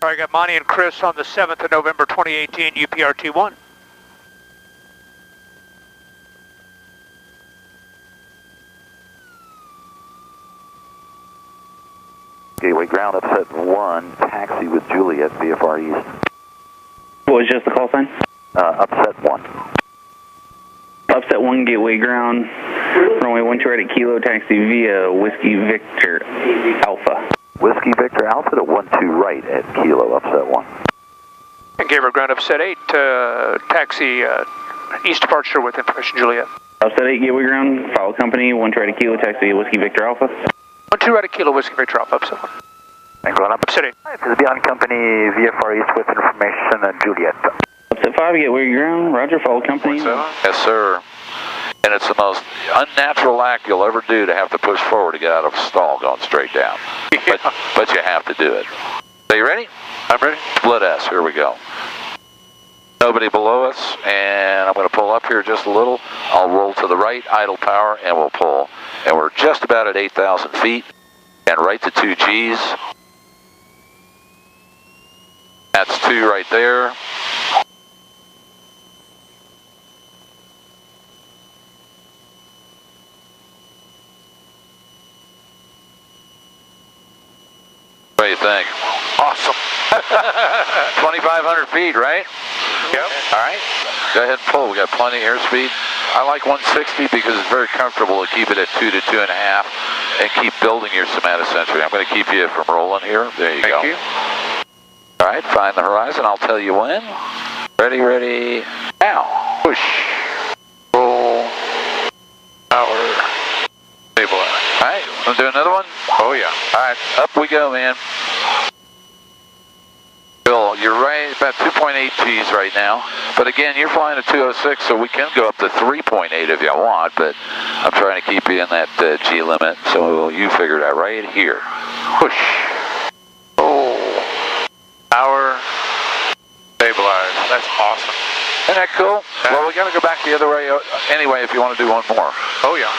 All right, got Monty and Chris on the 7th of November 2018, UPRT-1. Gateway ground, upset 1, taxi with Juliet, VFR East. What was just the call sign? Upset 1. Upset 1, gateway ground, runway 12 right at Kilo, taxi via Whiskey Victor Alpha. Whiskey Victor Alpha to 12 right at Kilo, upset 1. And Gabriel ground upset 8, taxi east departure with information Juliet. Upset 8, gateway ground, follow company, 12 right at Kilo, taxi via Whiskey Victor Alpha. 12 right at Kilo, Whiskey Victor Alpha, upset 1. And going up. Upset 8. This is beyond company, VFR East with information Juliet. Upset 5, gateway ground, roger, follow company. Yes, sir. And it's the most unnatural act you'll ever do to have to push forward to get out of a stall going straight down. Yeah. But you have to do it. Are you ready? I'm ready. Split S, here we go. Nobody below us, and I'm going to pull up here just a little. I'll roll to the right, idle power, and we'll pull. And we're just about at 8,000 feet, and right to 2 Gs. That's 2 right there. What do you think? Awesome. 2,500 feet, right? Yep. All right. Go ahead and pull. We got plenty of airspeed. I like 160 because it's very comfortable to keep it at 2 to 2.5 and keep building your somatosensory. I'm going to keep you from rolling here. There you go. Thank you. All right, find the horizon. I'll tell you when. Ready, ready, now. Push. Roll. Power. Stabilize. All right, want to do another one? Oh, yeah. All right, up we go, man. Bill, you're right about 2.8 Gs right now. But again, you're flying at 206, so we can go up to 3.8 if you want, but I'm trying to keep you in that G limit, so you figure it out right here. Push. Oh. Power. Stabilize. That's awesome. Isn't that cool? Well, we got to go back the other way anyway if you want to do one more. Oh, yeah.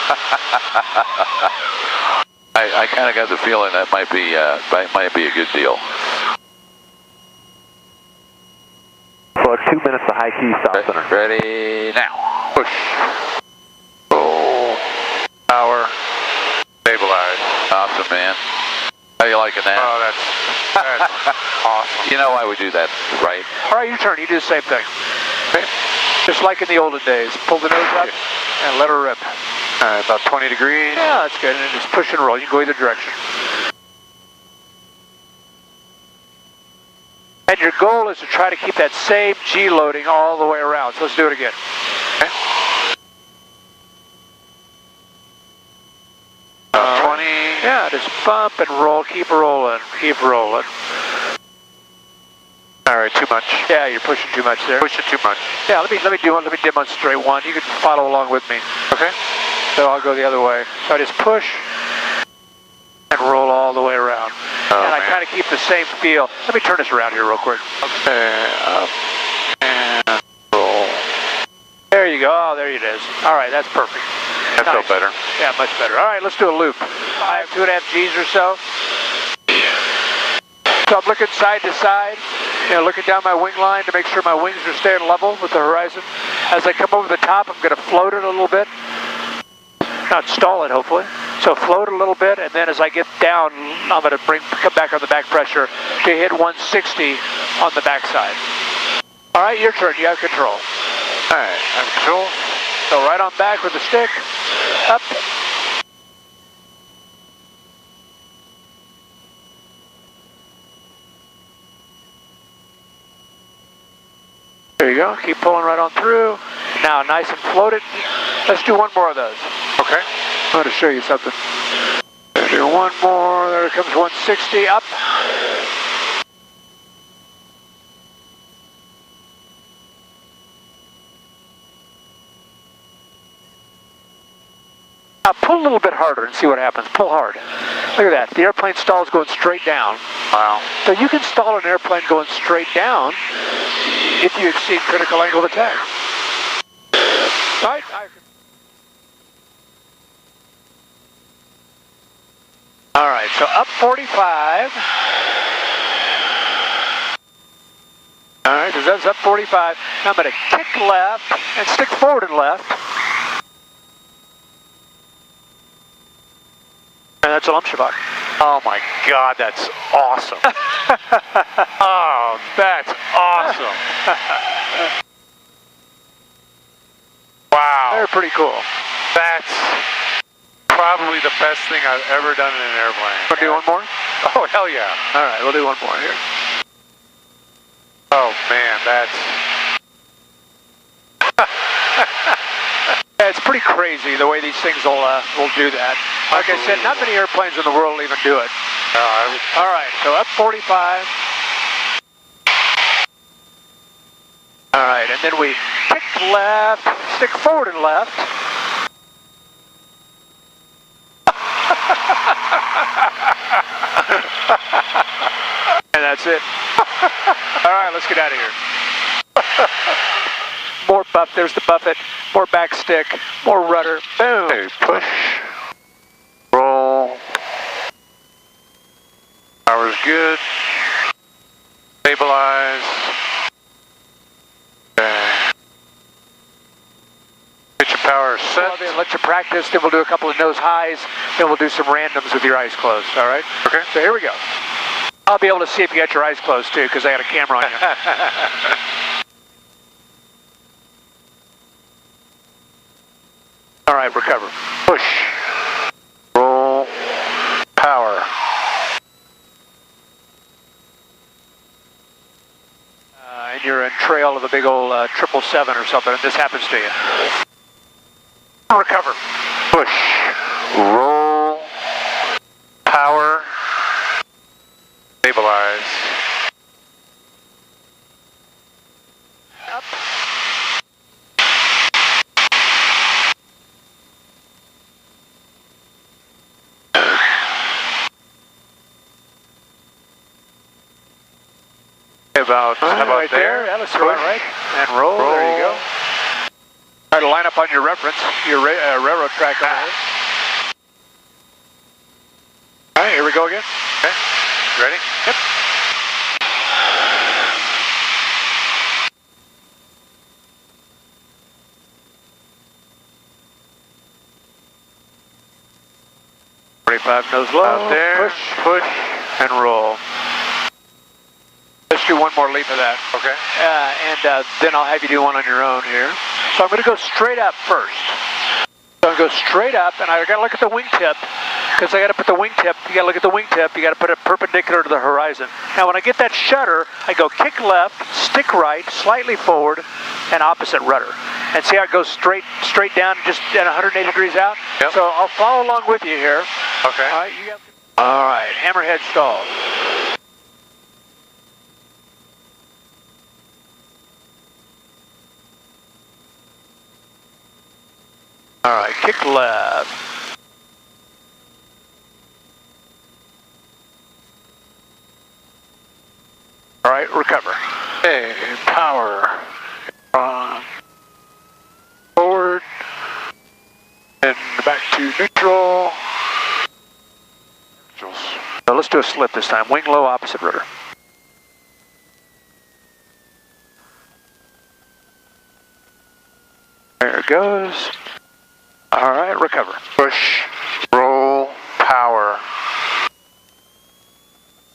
I kind of got the feeling that might be a good deal. So 2 minutes to high key, stop center. Ready, now. Push. Oh. Power. Stabilize. Awesome, man. How you liking that? Oh, that's awesome. You know why we do that, right? All right, your turn. You do the same thing. Okay. Just like in the olden days. Pull the nose up and let her rip. All right, about 20 degrees. Yeah, that's good. And then just push and roll. You can go either direction. And your goal is to try to keep that same G loading all the way around. So let's do it again. Okay. 20. Yeah, just bump and roll. Keep rolling. Keep rolling. All right, too much. Yeah, you're pushing too much there. Pushing too much. Yeah, let me do one. Let me demonstrate one. You can follow along with me. Okay. So I'll go the other way. So I just push and roll all the way around. Oh, and I kind of keep the same feel. Let me turn this around here real quick. Okay, up and roll. There you go. Oh, there it is. All right, that's perfect. That felt better. Yeah, much better. All right, let's do a loop. I have 2.5 Gs or so. So I'm looking side to side, looking down my wing line to make sure my wings are staying level with the horizon. As I come over the top, I'm going to float it a little bit. Not stall it, hopefully. So float a little bit, and then as I get down, I'm going to come back on the back pressure to hit 160 on the backside. All right, your turn. You have control. All right, I have control. So right on back with the stick. Up. There you go. Keep pulling right on through. Now, nice and floated. Let's do one more of those. Okay. I'm going to show you something. Do one more. There comes 160. Up. Now pull a little bit harder and see what happens. Pull hard. Look at that. The airplane stalls going straight down. Wow. So you can stall an airplane going straight down if you exceed critical angle of attack. Right? All right, so up 45. because that's up 45. Now I'm going to kick left and stick forward and left. And that's a lump shabak. Oh my God, that's awesome. Oh, that's awesome. Wow. They're pretty cool. That's probably the best thing I've ever done in an airplane. Want to do one more? Oh, hell yeah. All right, we'll do one more here. Oh man, that's... Yeah, it's pretty crazy the way these things will do that. Like I said, not many airplanes in the world will even do it. All right, so up 45. All right, and then we kick left, stick forward and left. And that's it. All right, let's get out of here. More buff, there's the buffet, more back stick, more rudder, boom. Okay, push, roll, power's good, stabilize, okay. Get your power set. Well, then let you practice, then we'll do a couple of nose highs, then we'll do some randoms with your eyes closed, all right? Okay. So here we go. I'll be able to see if you got your eyes closed too, because I got a camera on you. All right, recover. Push, roll, power. And you're in trail of a big old 777 or something, and this happens to you. Recover. Push, roll, power, stabilize. Up. How about right there? That looks about right. And roll. There you go. Try to line up on your reference, your railroad track over here. All right, here we go again. Okay, you ready? Yep. Nose low. Out there. Push, and roll. Let's do one more leap of that. Okay. And then I'll have you do one on your own here. So I'm going to go straight up first. So I'm going to go straight up, and I got to look at the wingtip, because I got to put the wingtip, you got to look at the wingtip, you got to put it perpendicular to the horizon. Now when I get that shutter, I go kick left, stick right, slightly forward, and opposite rudder. And see how it goes straight down, just at 180 degrees out? Yep. So I'll follow along with you here. Okay. All right, all right, hammerhead stall. All right, kick left. All right, recover. Okay, power. Forward. And back to neutral. So let's do a slip this time. Wing low, opposite rudder. There it goes. All right, recover. Push, roll, power,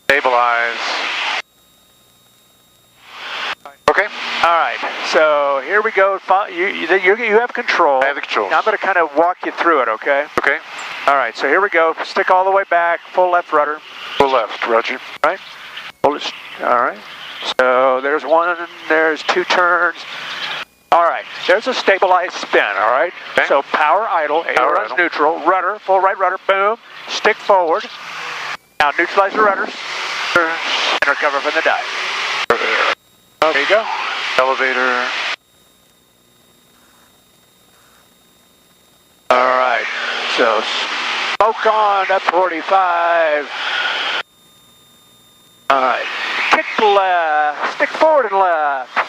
stabilize. Okay. All right, so here we go. You have control. I have the control. Now I'm going to kind of walk you through it, okay? Okay. All right, so here we go. Stick all the way back, full left rudder. Full left, roger. Right? All right. So there's one, there's two turns. All right, there's a stabilized spin, all right? Okay. So power idle, ailerons neutral, rudder, full right rudder, boom, stick forward. Now neutralize the rudders, and recover from the dive. There you go. Elevator. All right, so smoke on up 45. All right, kick left, stick forward and left.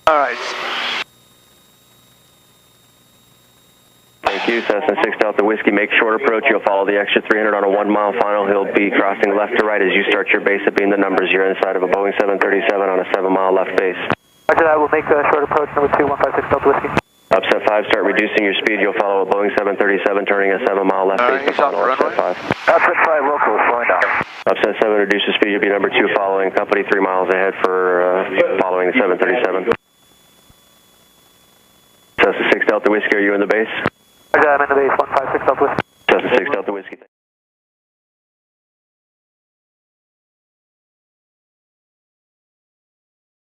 All right. AQ Cessna 6 Delta Whiskey, make short approach. You'll follow the extra 300 on a 1 mile final. He'll be crossing left to right as you start your base at being the numbers. You're inside of a Boeing 737 on a 7 mile left base. Roger that, we'll make a short approach, number 2156 Delta Whiskey. Upset 5, start reducing your speed. You'll follow a Boeing 737 turning a 7 mile left base to final Upset 5. Upset 5 local, slowing down. Upset 7, reduce the speed. You'll be number 2 following company 3 miles ahead for following the 737. Cessna 6 Delta Whiskey, are you in the base? Roger, I'm in the base, 156 Delta Whiskey.